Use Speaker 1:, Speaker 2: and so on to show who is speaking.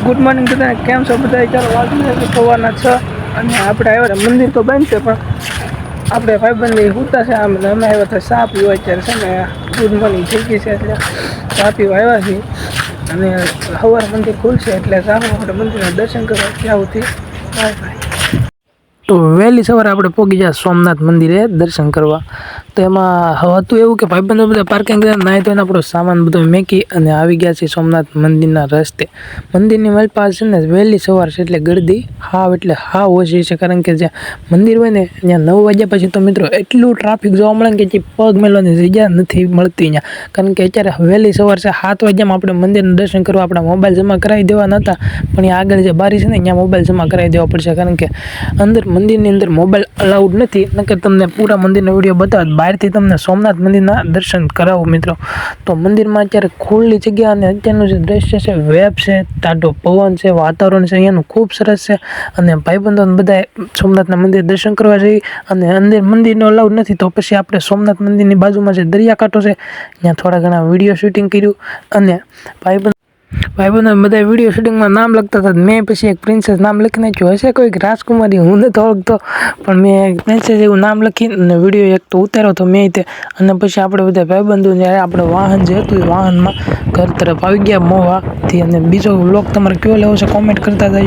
Speaker 1: Good morning બધાને, કેમ છો બધા? ચાલો વાગી સવારના 6 અને આપણે આવ્યા મંદિર તો બંધ છે, પણ આપણે ભાઈબંધી ઉતા છે આમ અમે આવ્યા તો ચા પીવા. અત્યારે છે ને ગુડ મોર્નિંગ થઈ ગઈ છે એટલે ચા પીવા આવ્યા છીએ અને સવાર મંદિર ખુલશે એટલે ચાલો આપણે મંદિરના દર્શન કરવા ત્યાંથી બાય બાય. તો વહેલી સવારે આપણે પહોંચી ગયા સોમનાથ મંદિરે દર્શન કરવા. તો એમાં હતું એવું કે ભાઈબંધો બધા પાર્કિંગ નાહી ધોઈને આપણો સામાન બધો મેકી અને આવી ગયા છે સોમનાથ મંદિરના રસ્તે. મંદિરની મારી પાસે છે ને વહેલી સવાર છે એટલે ગળદી એટલે ઓછી છે, કારણ કે જ્યાં મંદિર હોય ને ત્યાં 9 વાગ્યા પછી તો મિત્રો એટલું ટ્રાફિક જોવા મળે કે જે પગ મેળવાની જગ્યા નથી મળતી ત્યાં. કારણ કે અત્યારે વહેલી સવાર છે, 7 વાગ્યામાં આપણે મંદિરના દર્શન કરવા આપણા મોબાઈલ જમા કરાવી દેવાના હતા, પણ એ આગળ જે બારી છે ને ત્યાં મોબાઈલ જમા કરાવી દેવા પડશે, કારણ કે મંદિરની અંદર મોબાઈલ અલાઉડ નથી. નકર તમને પૂરા મંદિરનો વિડીયો બતાવે, બહારથી તમને સોમનાથ મંદિરના દર્શન કરાવો મિત્રો. તો મંદિરમાં અત્યારે ખુલ્લી જગ્યા અને અત્યારનું જે દ્રશ્ય છે, વેબ છે, ટાઢો પવન છે, વાતાવરણ છે અહીંયાનું ખૂબ સરસ છે. અને ભાઈબંધો બધા સોમનાથના મંદિર દર્શન કરવા જઈ અને અંદર મંદિરનો અલાઉડ નથી, તો પછી આપણે સોમનાથ મંદિરની બાજુમાં જે દરિયાકાંઠો છે ત્યાં થોડા ઘણા વિડીયો શૂટિંગ કર્યું. અને ભાઈબંધો બધા વિડીયો શૂટિંગમાં નામ લખતા હતા. મેં પછી એક પ્રિન્સેસ નામ લખી નાખ્યું, હશે કોઈક રાજકુમારી, હું નથી ઓળખતો, પણ મેં પ્રિન્સેસ એવું નામ લખીને વિડીયો એક તો ઉતાર્યો હતો મેં તે. અને પછી આપણે બધા ભાઈબંધો જ્યારે આપણે વાહન જે હતું એ વાહનમાં ઘર તરફ આવી ગયા મોવાથી. અને બીજો વ્લોગ તમારે કયો લેવો છે કોમેન્ટ કરતા જજો.